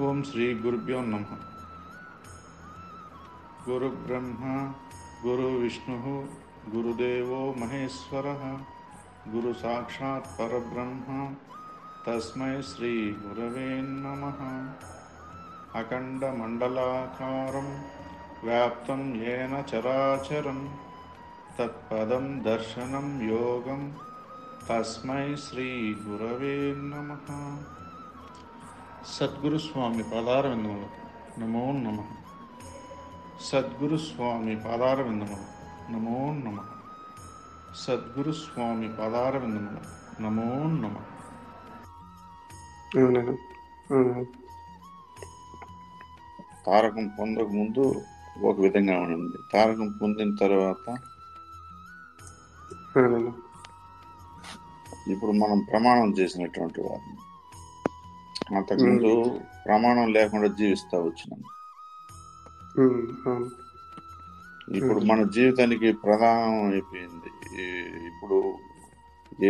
ఓం శ్రీ గురుభ్యో నమ. గురు బ్రహ్మ గురు విష్ణు గురుదేవో మహేశ్వర గురు సాక్షాత్ పరబ్రహ్మ తస్మై శ్రీ గురవే నమ. అఖండ మండలాకారం వ్యాప్తం ఏన చరాచరం తత్పదం దర్శనం యోగం తస్మై శ్రీ గురవే నమ. సద్గురు స్వామి పాదారవిందములు నమో నమ. సద్గురు స్వామి పాదారవిందములు నమో నమ. సద్గురు స్వామి పాదారవిందములు నమో నమ. తారకం పొందక ముందు ఒక విధంగా ఉండింది, తారకం పొందిన తర్వాత ఇప్పుడు మనం ప్రమాణం చేసినటువంటి వారిని అంతకుముందు ప్రమాణం లేకుండా జీవిస్తా వచ్చినాం. ఇప్పుడు మన జీవితానికి ప్రధానం అయిపోయింది. ఇప్పుడు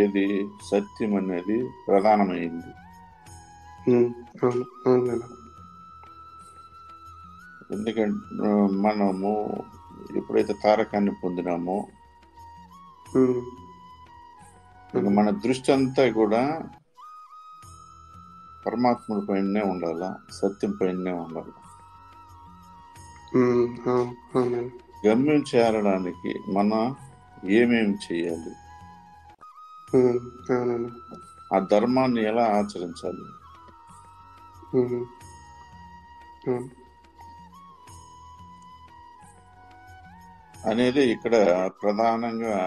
ఏది సత్యం అనేది ప్రధానమైంది. ఎందుకంటే మనము ఎప్పుడైతే తారకాన్ని పొందినామో మన దృష్టి అంతా కూడా పరమాత్ముడి పైనే ఉండాలా, సత్యం పైనే ఉండాలి. గమ్యం చేరడానికి మనం ఏమేమి చేయాలి, ఆ ధర్మాన్ని ఎలా ఆచరించాలి అనేది ఇక్కడ ప్రధానంగా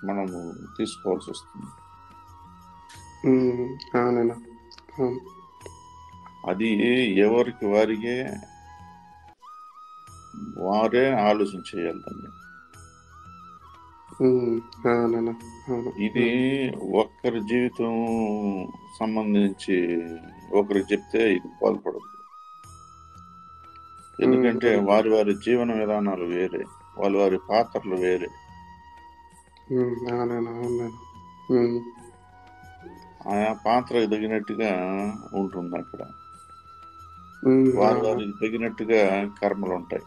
మనము తీసుకోవాల్సి వస్తుంది. అది ఎవరికి వారికే వారే ఆలోచన చేయాలి దాన్ని. ఇది ఒక్కరి జీవితం సంబంధించి ఒకరికి చెప్తే ఇది పాల్పడదు. ఎందుకంటే వారి వారి జీవన విధానాలు వేరే, వారి వారి పాత్రలు వేరే. ఆయా పాత్రకు తగినట్టుగా ఉంటుంది అక్కడ. వారి వారికి తగినట్టుగా కర్మలు ఉంటాయి,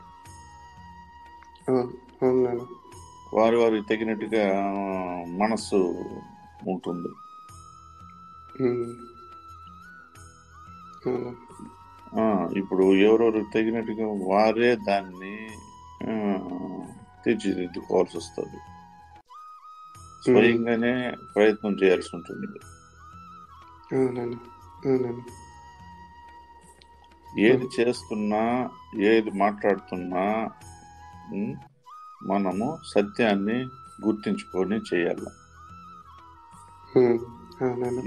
వారి వారికి తగినట్టుగా మనస్సు ఉంటుంది. ఇప్పుడు ఎవరెవరికి తగినట్టుగా వారే దాన్ని తీర్చిదిద్దుకోవాల్సి వస్తుంది. స్వయంగానే ప్రయత్నం చేయాల్సి ఉంటుంది. ఏది చేస్తున్నా, ఏది మాట్లాడుతున్నా మనము సత్యాన్ని గుర్తించుకొని చేయాలి.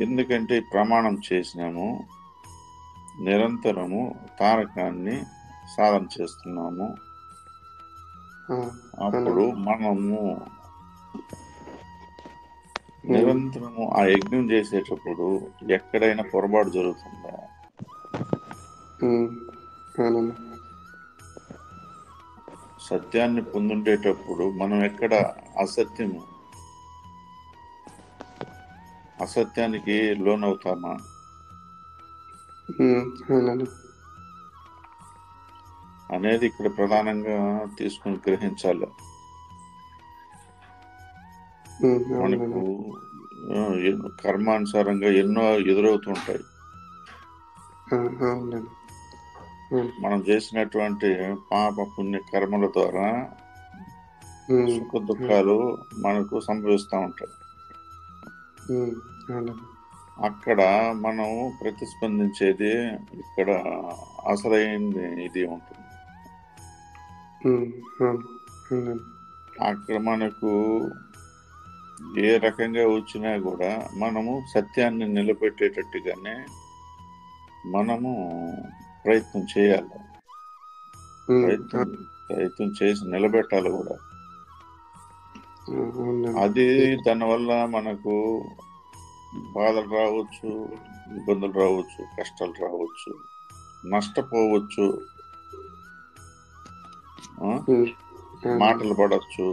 ఎందుకంటే ప్రమాణం చేసినాము, నిరంతరము తారకాన్ని సాధన చేస్తున్నాము. అప్పుడు మనము నిరంతరము ఆ యజ్ఞం చేసేటప్పుడు ఎక్కడైనా పొరపాటు జరుగుతుందా? సత్యాన్ని పొందుండేటప్పుడు మనం ఎక్కడ అసత్యానికి లోనవుతామా అనేది ఇక్కడ ప్రధానంగా తీసుకుని గ్రహించాలి. మనకు కర్మానుసారంగా ఎన్నో ఎదురవుతుంటాయి. మనం చేసినటువంటి పాప పుణ్య కర్మల ద్వారా సుఖ దుఃఖాలు మనకు సంభవిస్తూ ఉంటాయి. అక్కడ మనం ప్రతిస్పందించేది ఇక్కడ అసలైన ఇది ఉంటుంది. అక్కడ మనకు ఏ రకంగా వచ్చినా కూడా మనము సత్యాన్ని నిలబెట్టేటట్టుగానే మనము ప్రయత్నం చేయాలి. ప్రయత్నం చేసి నిలబెట్టాలి కూడా. అది దానివల్ల మనకు బాధలు రావచ్చు, ఇబ్బందులు రావచ్చు, కష్టాలు రావచ్చు, నష్టపోవచ్చు, మాటలు పడవచ్చు,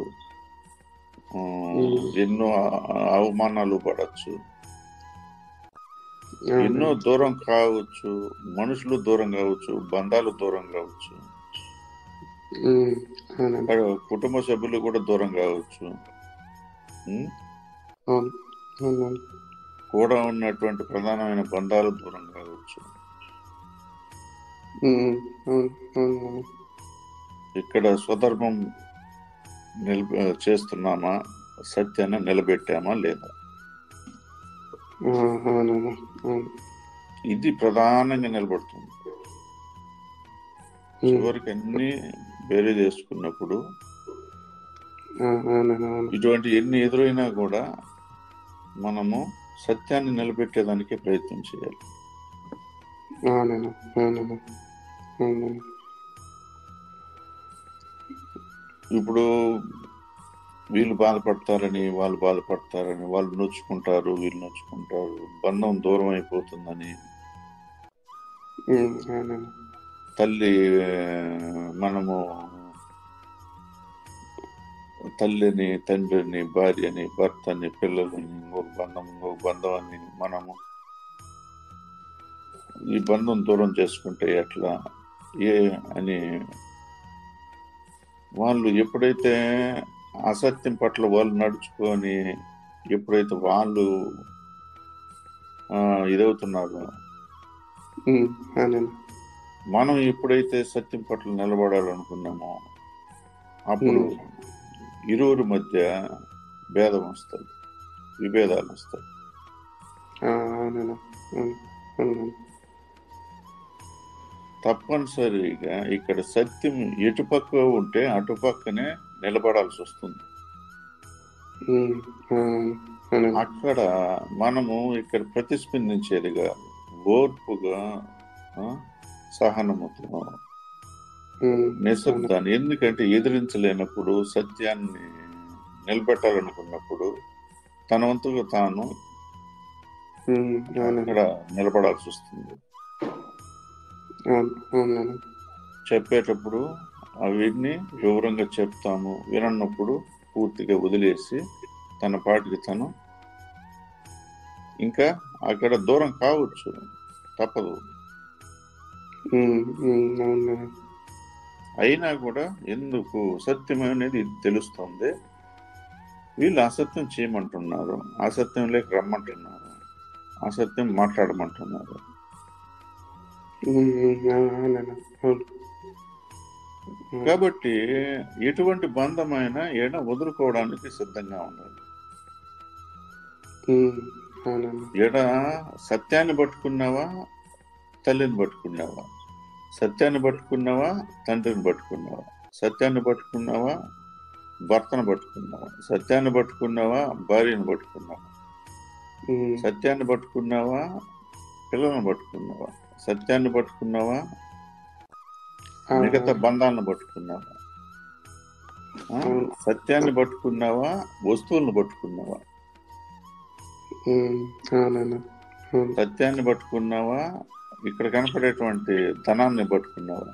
ఎన్నో అవమానాలు పడవచ్చు. ఎన్నో దూరం కావచ్చు, మనుషులు దూరం కావచ్చు, బంధాలు దూరం కావచ్చు, కుటుంబ సభ్యులు కూడా దూరం కావచ్చు, కూడా ఉన్నటువంటి ప్రధానమైన బంధాలు దూరం కావచ్చు. ఇక్కడ స్వధర్మం చేస్తున్నామా, సత్యాన్ని నిలబెట్టామా లేదా, ఇది ప్రధానంగా నిలబడుతుంది. చివరికి అన్ని వేరే చేసుకున్నప్పుడు ఇటువంటి ఎన్ని ఎదురైనా కూడా మనము సత్యాన్ని నిలబెట్టేదానికి ప్రయత్నం చేయాలి. ఇప్పుడు వీళ్ళు బాధపడతారని, వాళ్ళు బాధపడతారని, వాళ్ళు నొచ్చుకుంటారు, వీళ్ళు నొచ్చుకుంటారు, బంధం దూరం అయిపోతుందని, తల్లి మనము తల్లిని, తండ్రిని, భార్యని, భర్తని, పిల్లలని, ఇంకొక బంధం అని మనము ఈ బంధం దూరం చేసుకుంటే ఎట్లా అని వాళ్ళు ఎప్పుడైతే అసత్యం పట్ల వాళ్ళు నడుచుకొని, ఎప్పుడైతే వాళ్ళు ఇదవుతున్నారో, మనం ఎప్పుడైతే సత్యం పట్ల నిలబడాలనుకున్నామో అప్పుడు ఇరువురి మధ్య భేదం వస్తుంది, విభేదాలు వస్తాయి. తప్పనిసరిగా ఇక్కడ సత్యం ఎటుపక్క ఉంటే అటుపక్కనే నిలబడాల్సి వస్తుంది. అక్కడ మనము ఇక్కడ ప్రతిస్పందించేదిగా, ఓర్పుగా, సహనముతో, నిశ్శబ్దాన్ని, ఎందుకంటే ఎదిరించలేనప్పుడు, సత్యాన్ని నిలబెట్టాలనుకున్నప్పుడు తన వంతుగా తాను అక్కడ నిలబడాల్సి వస్తుంది. చెప్పేటప్పుడు అవన్నీ వివరంగా చెప్తాము, వినన్నప్పుడు పూర్తిగా వదిలేసి తన పాటికి తను ఇంకా అక్కడ దూరం కావచ్చు, తప్పదు. అయినా కూడా ఎందుకు సత్యం అనేది తెలుస్తుంది. వీళ్ళు అసత్యం చేయమంటున్నారు, అసత్యం లేక రమ్మంటున్నారు, అసత్యం మాట్లాడమంటున్నారు. కాబట్టి ఎటువంటి బంధమైనా ఏడా వదులుకోవడానికి సిద్ధంగా ఉండాలి. ఏడా సత్యాన్ని పట్టుకున్నావా, తల్లిని పట్టుకున్నావా, సత్యాన్ని పట్టుకున్నావా, తండ్రిని పట్టుకున్నావా, సత్యాన్ని పట్టుకున్నావా, భర్తను పట్టుకున్నావా, సత్యాన్ని పట్టుకున్నావా, భార్యను పట్టుకున్నావా, సత్యాన్ని పట్టుకున్నావా, పిల్లలను పట్టుకున్నావా, సత్యాన్ని పట్టుకున్నావా, మిగతా బంధాలను పట్టుకున్నావా, సత్యాన్ని పట్టుకున్నావా, వస్తువులను పట్టుకున్నావా, సత్యాన్ని పట్టుకున్నావా, ఇక్కడ కనపడేటువంటి ధనాన్ని పట్టుకున్నావా,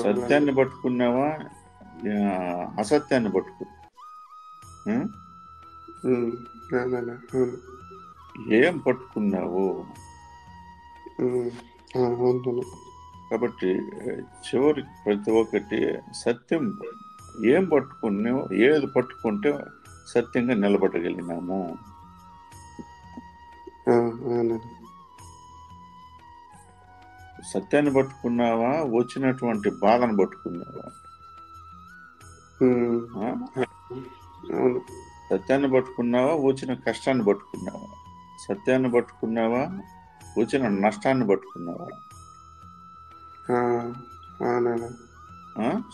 సత్యాన్ని పట్టుకున్నావా, అసత్యాన్ని పట్టుకున్నా, ఏం పట్టుకున్నావు? కాబట్టి చివరికి ప్రతి ఒక్కటి సత్యం ఏం పట్టుకున్నావు, ఏది పట్టుకుంటే సత్యంగా నిలబడగలిగినాము. సత్యాన్ని పట్టుకున్నావా, వచ్చినటువంటి బాధను పట్టుకున్నావా? సత్యాన్ని పట్టుకున్నావా, వచ్చిన కష్టాన్ని పట్టుకున్నావా? సత్యాన్ని పట్టుకున్నావా, వచ్చిన నష్టాన్ని పట్టుకున్నావా?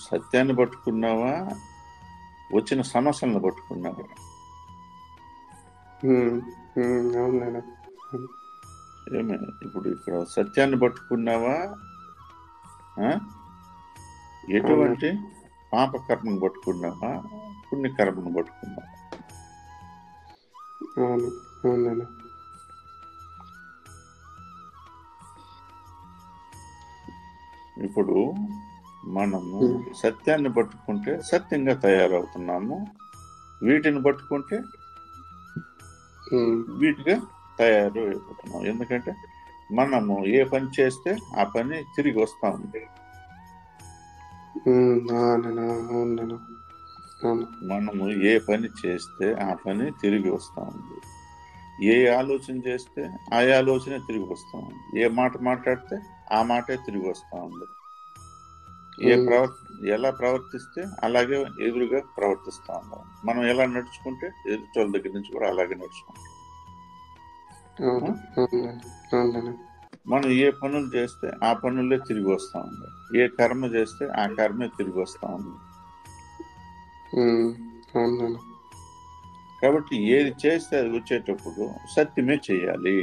సత్యాన్ని పట్టుకున్నావా, వచ్చిన సమస్యలను పట్టుకున్నావా? ఏమే ఇప్పుడు ఇక్కడ సత్యాన్ని పట్టుకున్నావా, ఎటువంటి పాపకర్మను పట్టుకున్నావా, పుణ్యకర్మను పట్టుకున్నావా? ఇప్పుడు మనము సత్యాన్ని పట్టుకుంటే సత్యంగా తయారవుతున్నాము, వీటిని పట్టుకుంటే వీటిగా తయారు అయిపోతున్నాం. ఎందుకంటే మనము ఏ పని చేస్తే ఆ పని తిరిగి వస్తా ఉంది. మనము ఏ పని చేస్తే ఆ పని తిరిగి వస్తా ఉంది. ఏ ఆలోచన చేస్తే ఆ ఆలోచన తిరిగి వస్తా ఉంది. ఏ మాట మాట్లాడితే ఆ మాటే తిరిగి వస్తా ఉంది. ఎలా ప్రవర్తిస్తే అలాగే ఎదురుగా ప్రవర్తిస్తా ఉన్నాం. మనం ఎలా నడుచుకుంటే ఎదుటి దగ్గర నుంచి కూడా అలాగే నడుచుకుంటాం. మనం ఏ పనులు చేస్తే ఆ పనులే తిరిగి వస్తా ఉంది. ఏ కర్మ చేస్తే ఆ కర్మే తిరిగి వస్తా ఉంది. కాబట్టి ఏది చేస్తే అది వచ్చేటప్పుడు సత్యమే చేయాలి.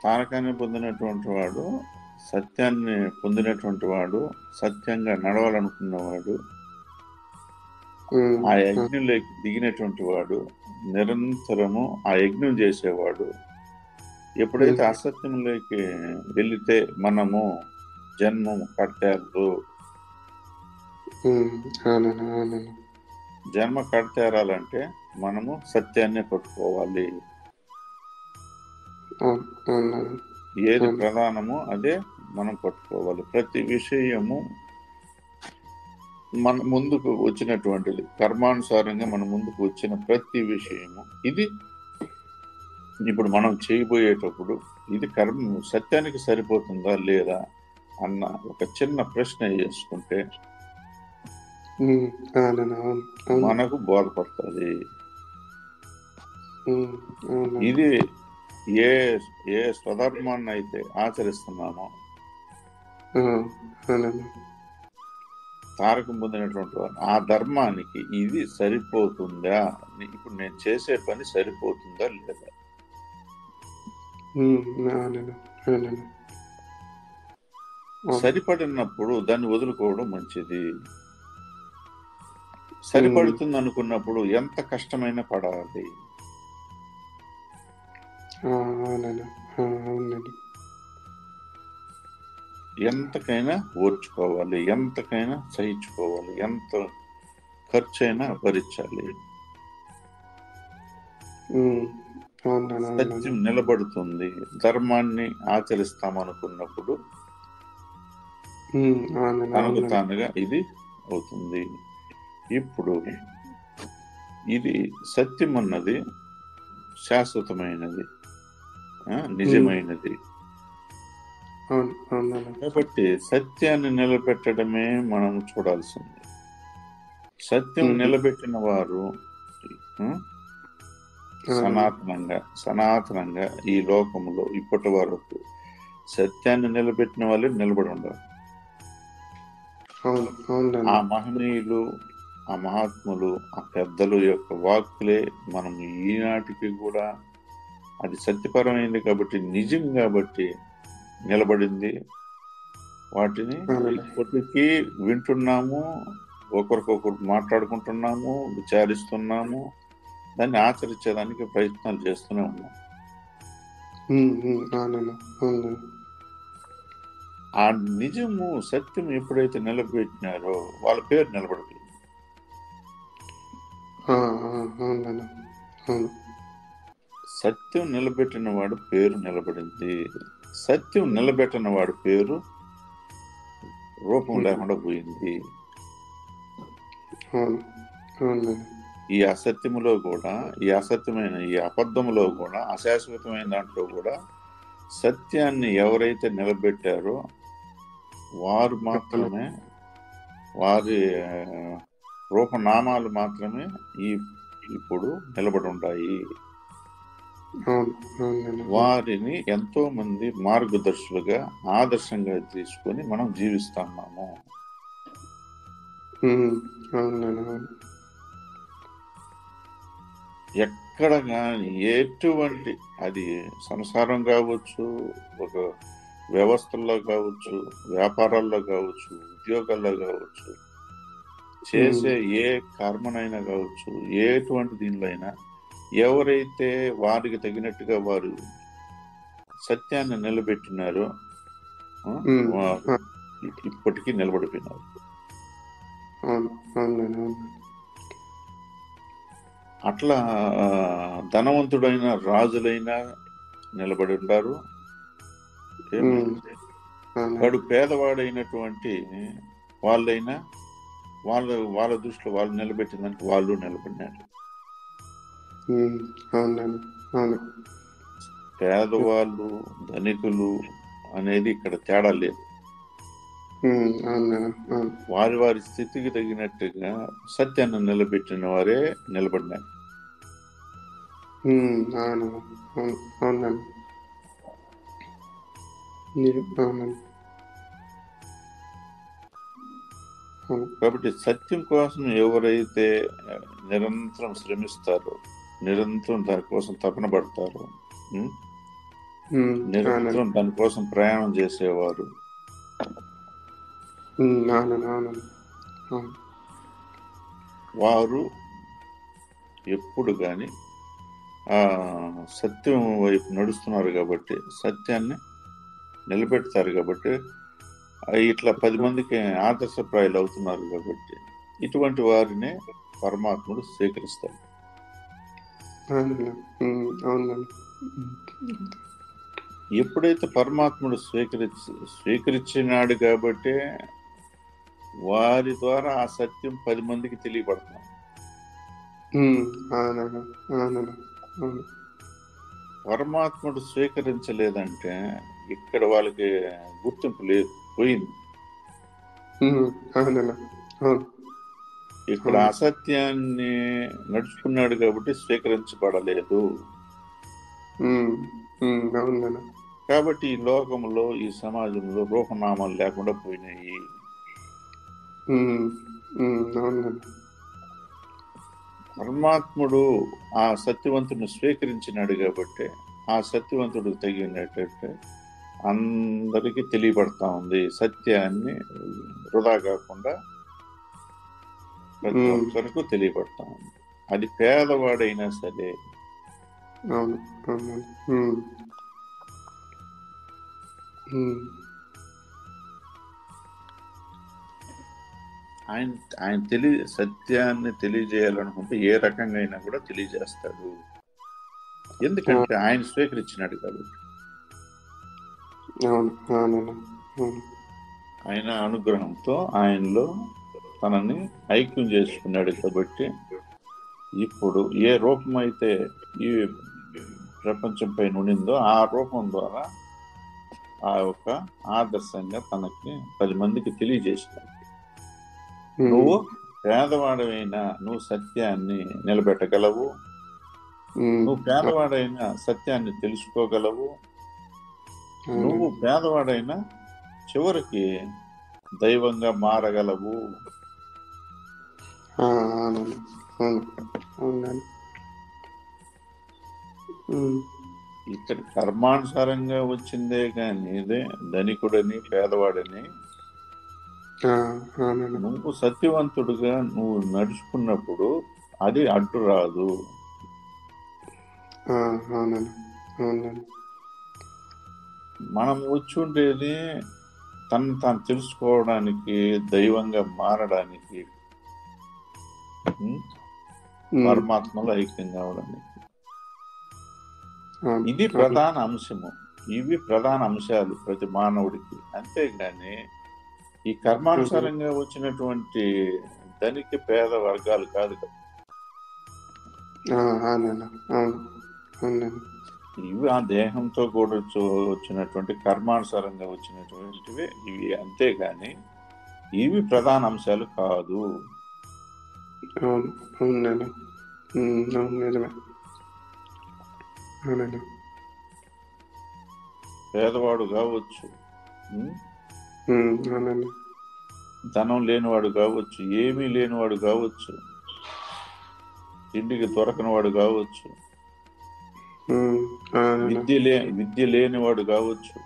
తారకాన్ని పొందినటువంటి వాడు, సత్యాన్ని పొందినటువంటి వాడు, సత్యంగా నడవాలనుకున్నవాడు, ఆ యజ్ఞంలోకి దిగినటువంటి వాడు, నిరంతరము ఆ యజ్ఞం చేసేవాడు. ఎప్పుడైతే అసత్యంలోకి వెళితే మనము జన్మము కట్టేరు. జన్మ కట్టేరాలంటే మనము సత్యాన్ని పట్టుకోవాలి. ఏది ప్రధానమో అదే మనం పట్టుకోవాలి. ప్రతి విషయము మన ముందుకు వచ్చినటువంటిది, కర్మానుసారంగా మన ముందుకు వచ్చిన ప్రతి విషయము ఇది ఇప్పుడు మనం చేయబోయేటప్పుడు ఇది కర్మ సత్యానికి సరిపోతుందా లేదా అన్న ఒక చిన్న ప్రశ్న చేసుకుంటే మనకు బోధపడుతుంది. ఇది ఏ స్వధర్మాన్ని అయితే ఆచరిస్తున్నామో తారకం పొందినటువంటి వారు ఆ ధర్మానికి ఇది సరిపోతుందా, ఇప్పుడు నేను చేసే పని సరిపోతుందా లేదా. సరిపడినప్పుడు దాన్ని వదులుకోవడం మంచిది. సరిపడుతుంది అనుకున్నప్పుడు ఎంత కష్టమైనా పడాలి. ఎంతకైనా ఓర్చుకోవాలి, ఎంతకైనా సహించుకోవాలి, ఎంత ఖర్చైనా భరించాలి. సత్యం నిలబడుతుంది. ధర్మాన్ని ఆచరిస్తామనుకున్నప్పుడు తనకు తానుగా ఇది అవుతుంది. ఇప్పుడు ఇది సత్యం అన్నది శాశ్వతమైనది, నిజమైనది. కాబట్టి సత్యాన్ని నిలబెట్టడమే మనం చూడాల్సింది. సత్యం నిలబెట్టిన వారు సనాతనంగా ఈ లోకంలో ఇప్పటి వరకు సత్యాన్ని నిలబెట్టిన వాళ్ళే నిలబడి ఉండాలి. ఆ మహనీయులు, ఆ మహాత్ములు, ఆ పెద్దలు యొక్క వాక్కులే మనం ఈనాటికి కూడా అది సత్యపరమైంది కాబట్టి, నిజం కాబట్టి నిలబడింది. వాటిని ఇప్పటికీ వింటున్నాము, ఒకరికొకరు మాట్లాడుకుంటున్నాము, విచారిస్తున్నాము, దాన్ని ఆచరించేదానికి ప్రయత్నాలు చేస్తూనే ఉన్నాం. ఆ నిజము సత్యం ఎప్పుడైతే నిలబెట్టినారో వాళ్ళ పేరు నిలబడుతుంది. సత్యం నిలబెట్టిన వాడు పేరు నిలబడింది. సత్యం నిలబెట్టిన వాడి పేరు రూపం లేకుండా పోయింది. ఈ అసత్యములో కూడా, ఈ అసత్యమైన ఈ అబద్ధములో కూడా, అశాశ్వతమైన దాంట్లో కూడా సత్యాన్ని ఎవరైతే నిలబెట్టారో వారు మాత్రమే, వారి రూపనామాలు మాత్రమే ఇప్పుడు నిలబడి ఉంటాయి. వారిని ఎంతో మంది మార్గదర్శులుగా, ఆదర్శంగా తీసుకొని మనం జీవిస్తున్నాము. ఎక్కడ కానీ ఎటువంటి, అది సంసారం కావచ్చు, ఒక వ్యవస్థల్లో కావచ్చు, వ్యాపారాల్లో కావచ్చు, ఉద్యోగాల్లో కావచ్చు, చేసే ఏ కర్మనైనా కావచ్చు, ఎటువంటి దీనిలో అయినా ఎవరైతే వారికి తగినట్టుగా వారు సత్యాన్ని నిలబెట్టినారో వారు ఇప్పటికీ నిలబడిపోయినారు. అట్లా ధనవంతుడైన రాజులైనా నిలబడి ఉంటారు. వాడు పేదవాడైనటువంటి వాళ్ళైనా వాళ్ళ దృష్టిలో వాళ్ళు నిలబెట్టిందానికి వాళ్ళు నిలబడినారు. పేదవాళ్ళు ధనికులు అనేది ఇక్కడ తేడా లేదు. వారి వారి స్థితికి తగినట్టుగా సత్యాన్ని నిలబెట్టిన వారే నిలబడినారు. కాబట్టి సత్యం కోసం ఎవరైతే నిరంతరం శ్రమిస్తారో, నిరంతరం దానికోసం తపన పడతారో, నిరంతరం దానికోసం ప్రయాణం చేసేవారు, వారు ఎప్పుడు కానీ సత్యం వైపు నడుస్తున్నారు కాబట్టి, సత్యాన్ని నిలబెడతారు కాబట్టి, ఇట్లా 10 మందికి ఆదర్శప్రాయాలు అవుతున్నారు కాబట్టి ఇటువంటి వారినే పరమాత్ముడు స్వీకరిస్తాడు. ఎప్పుడైతే పరమాత్ముడు స్వీకరించినాడు కాబట్టి వారి ద్వారా ఆ సత్యం 10 మందికి తెలియబడుతుంది. పరమాత్ముడు స్వీకరించలేదంటే ఇక్కడ వాళ్ళకి గుర్తింపు లేదు, పోయింది. ఇక్కడ అసత్యాన్ని నడుచుకున్నాడు కాబట్టి స్వీకరించబడలేదు. కాబట్టి ఈ లోకంలో, ఈ సమాజంలో రూపనామాలు లేకుండా పోయినాయి. పరమాత్ముడు ఆ సత్యవంతుడిని స్వీకరించినాడు కాబట్టి ఆ సత్యవంతుడికి తగినట్టు అందరికీ తెలియబడతా ఉంది. సత్యాన్ని వృధా కాకుండా ప్రతి ఒక్కరికి తెలియబడతా ఉంది. అది పేదవాడైనా సరే. ఆయన సత్యాన్ని తెలియజేయాలనుకుంటే ఏ రకంగా అయినా కూడా తెలియజేస్తాడు. ఎందుకంటే ఆయన స్వీకరించినాడు కాబట్టి, ఆయన అనుగ్రహంతో ఆయనలో తనని ఐక్యం చేసుకున్నాడు కాబట్టి ఇప్పుడు ఏ రూపం అయితే ఈ ప్రపంచంపై ఉండిందో ఆ రూపం ద్వారా ఆ యొక్క ఆదర్శంగా తనకి 10 మందికి తెలియజేసినాడు. నువ్వు పేదవాడైనా నువ్వు సత్యాన్ని నిలబెట్టగలవు, నువ్వు పేదవాడైనా సత్యాన్ని తెలుసుకోగలవు, నువ్వు పేదవాడైనా చివరికి దైవంగా మారగలవు. ఇక్కడ కర్మానుసారంగా వచ్చిందే కానీ ఇదే ధనికుడని పేదవాడని నువ్వు సత్యవంతుడుగా నువ్వు నడుచుకున్నప్పుడు అది అడ్డు రాదు. మనం వచ్చి ఉండేది తను తాను తెలుసుకోవడానికి, దైవంగా మారడానికి, పరమాత్మలో ఐక్యం కావడానికి. ఇది ప్రధాన అంశము. ఇవి ప్రధాన అంశాలు ప్రతి మానవుడికి. అంతేగాని ఈ కర్మానుసారంగా వచ్చినటువంటి ధనిక పేద వర్గాలు కాదు కదా. ఇవి ఆ దేహంతో కూడా వచ్చినటువంటి కర్మానుసారంగా వచ్చినటువంటివి ఇవి. అంతేగాని ఇవి ప్రధాన అంశాలు కాదు. పేదవాడు కావచ్చు, ధనం లేనివాడు కావచ్చు, ఏమీ లేనివాడు కావచ్చు, ఇంటికి దొరకనివాడు కావచ్చు, విద్య లేనివాడు కావచ్చు,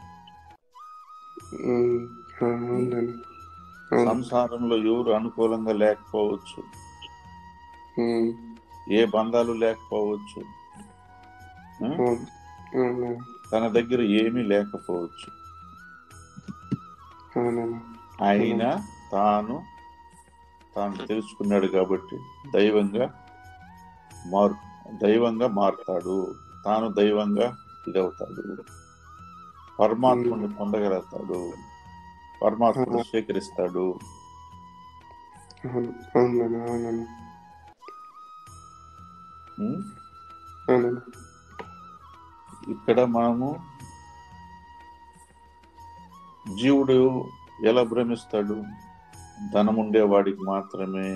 సంసారంలో ఎవరు అనుకూలంగా లేకపోవచ్చు, ఏ బంధాలు లేకపోవచ్చు. తన దగ్గర ఏమీ లేకపోవచ్చు, అవునన్నా. అయినా తాను తెలుసుకున్నాడు కాబట్టి దైవంగా మారుతాడు. తాను దైవంగా ఇదవుతాడు, పరమాత్ముని పొందగలుగుతాడు, పరమాత్ముడు స్వీకరిస్తాడు. అవునన్నా. అవునన్నా. అవునన్నా. ఇక్కడ మనము జీవుడు ఎలా భ్రమిస్తాడు? ధనం ఉండేవాడికి మాత్రమే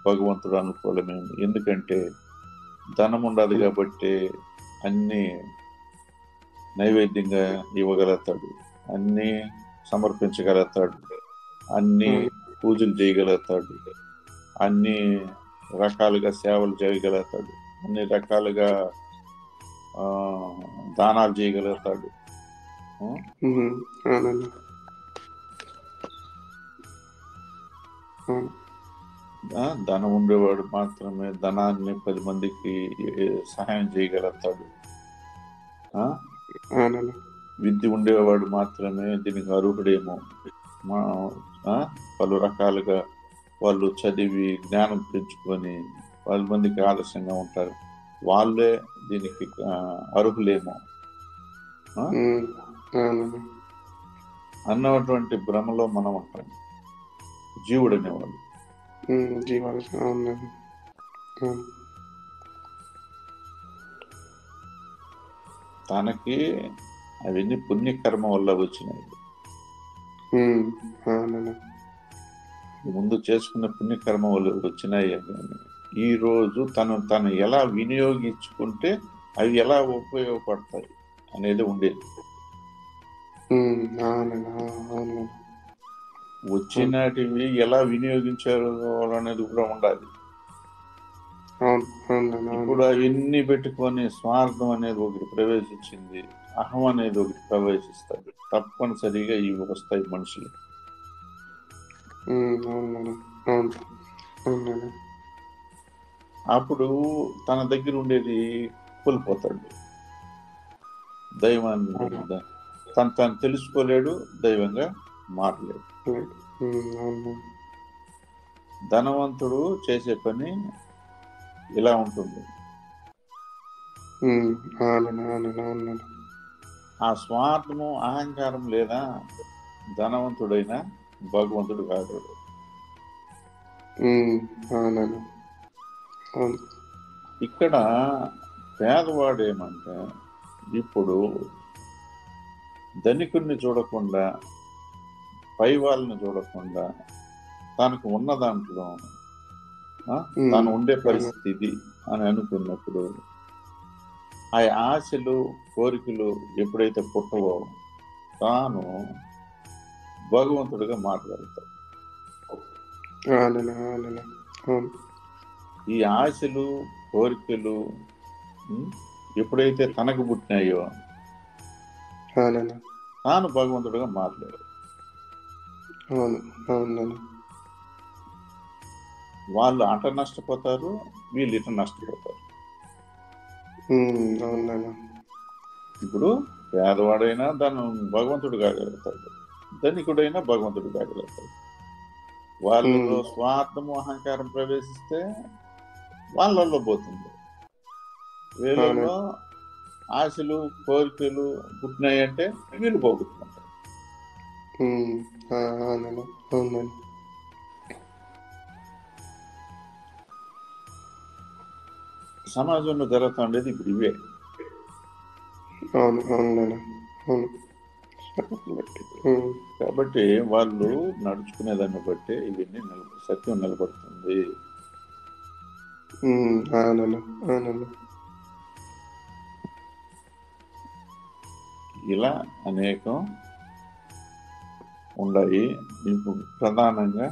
భగవంతుడు అనుకూలమే. ఎందుకంటే ధనం ఉండదు కాబట్టి అన్ని నైవేద్యంగా ఇవ్వగలుగుతాడు, అన్ని సమర్పించగలుగుతాడు, అన్ని పూజలు చేయగలుగుతాడు, అన్ని రకాలుగా సేవలు చేయగలుగుతాడు, అన్ని రకాలుగా దానాలు చేయగలుగుతాడు. ధనం ఉండేవాడు మాత్రమే ధనాన్ని 10 మందికి సహాయం చేయగలుగుతాడు. విద్య ఉండేవాడు మాత్రమే దీనికి అర్హుడేమో. పలు రకాలుగా వాళ్ళు చదివి జ్ఞానం పెంచుకొని 10 మందికి ఆదర్శంగా ఉంటారు, వాళ్ళే దీనికి అర్హులేమో అన్నటువంటి భ్రమలో మనం ఉంటాం, జీవుడు అనేవాడు. తనకి అవన్నీ పుణ్యకర్మ వల్ల వచ్చినాయి. ముందు చేసుకున్న పుణ్యకర్మ వల్ల వచ్చినాయి. ఈ రోజు తను ఎలా వినియోగించుకుంటే అవి ఎలా ఉపయోగపడతాయి అనేది ఉండేది. వచ్చినటివి ఎలా వినియోగించారు అనేది కూడా ఉండాలి. ఇప్పుడు అవన్నీ పెట్టుకొని స్వార్థం అనేది ఒకటి ప్రవేశించింది, అహం అనేది ఒకటి ప్రవేశిస్తుంది, తప్పనిసరిగా ఇవి వస్తాయి మనుషులు. అప్పుడు తన దగ్గర ఉండేది కోల్పోతాడు, దైవాన్ని తను తెలుసుకోలేడు, దైవంగా మారలేడు. ధనవంతుడు చేసే పని ఇలా ఉంటుంది. ఆ స్వార్థము అహంకారం లేదా ధనవంతుడైనా భగవంతుడు కాదు. ఇక్కడ పేదవాడు ఏమంటే ఇప్పుడు ధనికుడిని చూడకుండా, పై వాళ్ళని చూడకుండా తనకు ఉన్న దాంట్లో తాను ఉండే పరిస్థితి అని అనుకున్నప్పుడు ఆ ఆశలు కోరికలు ఎప్పుడైతే పుట్టవో తాను భగవంతుడిగా మాట్లాడతాడు. ఈ ఆశలు కోరికలు ఎప్పుడైతే తనకు పుట్టినాయో తాను భగవంతుడిగా మాట్లాడాడు. వాళ్ళు అట నష్టపోతారు, వీళ్ళు ఇట నష్టపోతారు. ఇప్పుడు పేదవాడైనా భగవంతుడు కాగలుగుతాడు, ధనికుడైనా భగవంతుడు కాగలుగుతాడు. వాళ్ళలో స్వార్థము అహంకారం ప్రవేశిస్తే వాళ్ళల్లో పోతుంది, వీళ్ళలో ఆశలు కోరికలు పుట్టినాయంటే వీళ్ళు పోగొట్టుకుంటారు. సమాజంలో జరుగుతుండేది ఇప్పుడు ఇవే. కాబట్టి వాళ్ళు నడుచుకునేదాన్ని బట్టి ఇవన్నీ సత్యం నిలబడుతుంది. ఇలా అనేకం ఉన్నాయి. మీకు ప్రధానంగా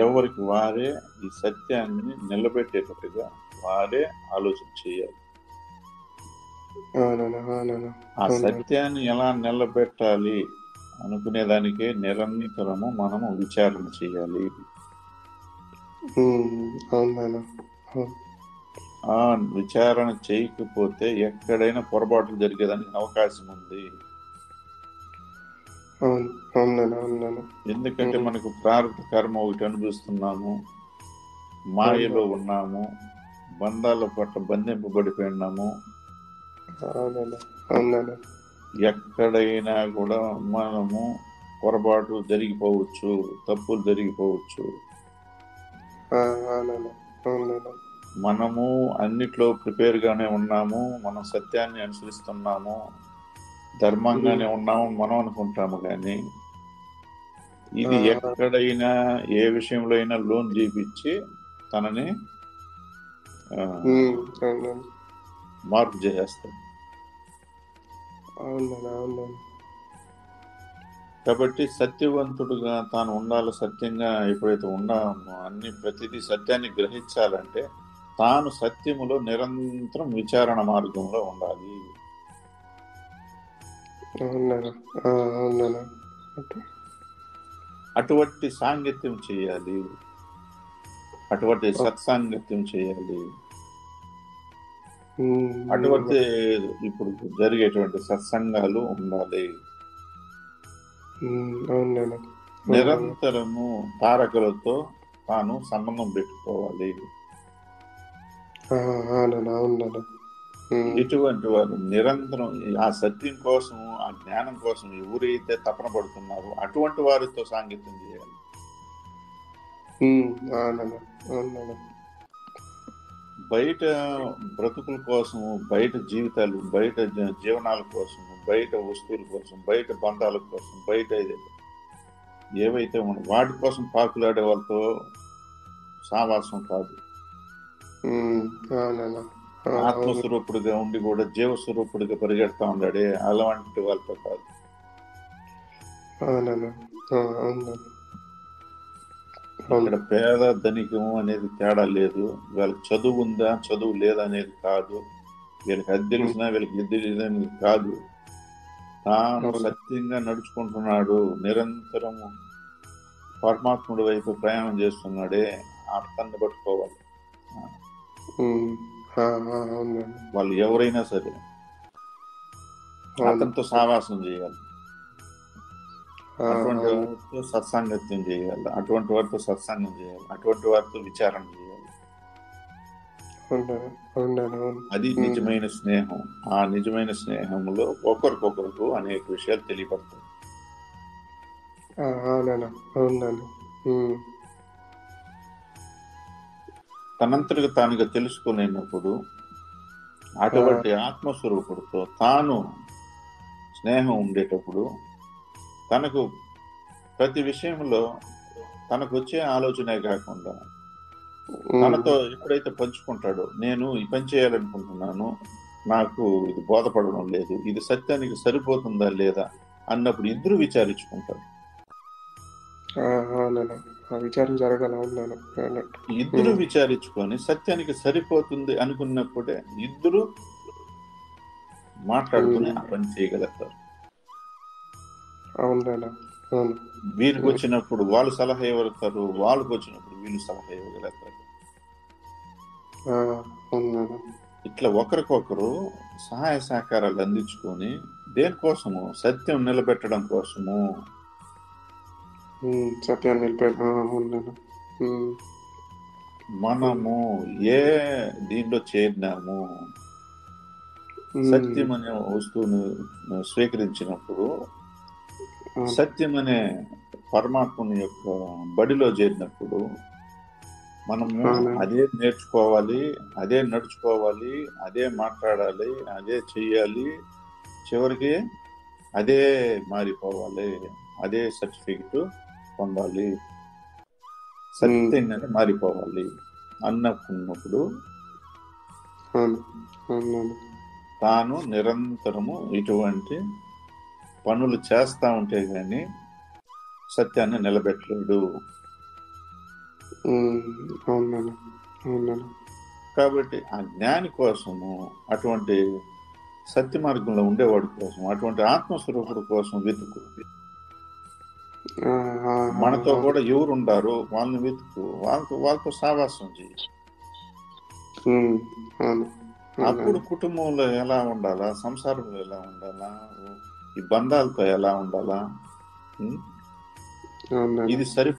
ఎవరికి వారే ఈ సత్యాన్ని నిలబెట్టేటట్టుగా వారే ఆలోచన చేయాలి. ఆ సత్యాన్ని ఎలా నిలబెట్టాలి అనుకునేదానికే నిరంతరము మనము విచారణ చేయాలి. ఆ విచారణ చేయకపోతే ఎక్కడైనా పొరపాట్లు జరిగేదానికి అవకాశం ఉంది. అవును అవును అవును. ఎందుకంటే మనకు ప్రారంభ కర్మ ఒకటి అనుభవిస్తున్నాము, మాయలో ఉన్నాము, బంధాల పట్ల బంధింపబడిపోయినాము. అవునన్నా అవునన్నా. ఎక్కడైనా కూడా మనము పొరపాటు జరిగిపోవచ్చు, తప్పులు జరిగిపోవచ్చు. అవునన్నా అవునన్నా. మనము అన్నిట్లో ప్రిపేర్ గానే ఉన్నాము, మనం సత్యాన్ని అనుసరిస్తున్నాము, ధర్మంగానే ఉన్నాము మనం అనుకుంటాము. కానీ ఇది ఎక్కడైనా ఏ విషయంలో అయినా లోన్ చేపించి తనని మార్పు చేసేస్తాడు. అవునన్నా అవునన్నా. కాబట్టి సత్యవంతుడుగా తాను ఉండాలి, సత్యంగా ఎప్పుడైతే ఉన్నామో అన్ని ప్రతిదీ సత్యాన్ని గ్రహించాలంటే తాను సత్యములో నిరంతరం విచారణ మార్గంలో ఉండాలి. అటువంటి సాంగత్యం చేయాలి, అటువంటి సత్సాంగత్యం చేయాలి. అటువంటి ఇప్పుడు జరిగేటువంటి సత్సంగాలు ఉండాలి. నిరంతరము తారకులతో తాను సంబంధం పెట్టుకోవాలి. ఇటువంటి వారు నిరంతరం ఆ సత్యం కోసం, ఆ జ్ఞానం కోసం ఎవరైతే తపన పడుతున్నారో అటువంటి వారితో సాంగత్యం చేయాలి. బయట బ్రతుకుల కోసము, బయట జీవితాలు, బయట జీవనాల కోసము, బయట వస్తువుల కోసం, బయట బంధాల కోసం, బయట ఏవైతే ఉన్నాయో వాటి కోసం పాకులాడే వాళ్ళతో సావాసం కాదు. ఆత్మస్వరూపుడిగా ఉండి కూడా జీవస్వరూపుడిగా పరిగెడతా ఉన్నాడే అలాంటి వాళ్ళతో కాదు. ఇక్కడ పేద ధనికము అనేది తేడా లేదు. వీళ్ళకి చదువు ఉందా చదువు లేదా అనేది కాదు, వీళ్ళకి అది తెలిసినా వీళ్ళకి ఇది తెలియదని కాదు. తాను సత్యంగా నడుచుకుంటున్నాడు, నిరంతరము పరమాత్ముడి వైపు ప్రయాణం చేస్తున్నాడే అతన్ని పట్టుకోవాలి. వాళ్ళు ఎవరైనా సరే అతనితో సావాసం చేయాలి, అటువంటి వారితో సత్సాంగత్యం చేయాలి, అటువంటి వారితో సత్సంగం చేయాలి, అటువంటి వారితో విచారణ చేయాలి. అది నిజమైన స్నేహం. ఆ నిజమైన స్నేహంలో ఒకరికొకరికి అనేక విషయాలు తెలియపడతాయి. తనంతటిగా తానుగా తెలుసుకునేటప్పుడు అటువంటి ఆత్మస్వరూపుడితో తాను స్నేహం ఉండేటప్పుడు తనకు ప్రతి విషయంలో తనకు వచ్చే ఆలోచనే కాకుండా తనతో ఎప్పుడైతే పంచుకుంటాడో, నేను ఈ పని చేయాలనుకుంటున్నాను, నాకు ఇది బోధపడడం లేదు, ఇది సత్యానికి సరిపోతుందా లేదా అన్నప్పుడు ఇద్దరు విచారించుకుంటారు. విచారం జరగాల. ఇద్దరు విచారించుకొని సత్యానికి సరిపోతుంది అనుకున్నప్పుడే ఇద్దరు మాట్లాడుకుని ఆ పని చేయగలుగుతారు. వీరికి వచ్చినప్పుడు వాళ్ళు సలహా ఇవ్వగలుగుతారు, వాళ్ళకి వచ్చినప్పుడు వీళ్ళు సలహా ఇవ్వగలుగుతారు. ఇట్లా ఒకరికొకరు సహాయ సహకారాలు అందించుకొని దేనికోసము, సత్యం నిలబెట్టడం కోసము. సత్యాన్ని నిలబెట్టడం. మనము ఏ దీంట్లో చేరినాము, సత్యం అనే వస్తువును స్వీకరించినప్పుడు, సత్యం అనే పరమాత్మని యొక్క బడిలో చేరినప్పుడు మనము అదే నేర్చుకోవాలి, అదే నడుచుకోవాలి, అదే మాట్లాడాలి, అదే చెయ్యాలి, చివరికి అదే మారిపోవాలి, అదే సర్టిఫికెట్ పొందాలి, సత్యంగానే మారిపోవాలి అన్నప్పుడు తాను నిరంతరము ఇటువంటి పనులు చేస్తా ఉంటే గాని సత్యాన్ని నిలబెట్టలేడు. కాబట్టి ఆ జ్ఞాని కోసము, అటువంటి సత్య మార్గంలో ఉండేవాడి కోసం, అటువంటి ఆత్మస్వరూపుడు కోసం వెతుకు. మనతో కూడా ఎవరు ఉండారో వాళ్ళని వెతుకు, వాళ్ళతో సావాసం చేయి. ఉమ్, అవును అప్పుడు అవునండి. కుటుంబంలో ఎలా ఉండాలా, సంసారంలో ఎలా ఉండాలా, ఈ బంధాలతో ఎలా ఉండాలా, ఉం? అవునండి. ఇది సరి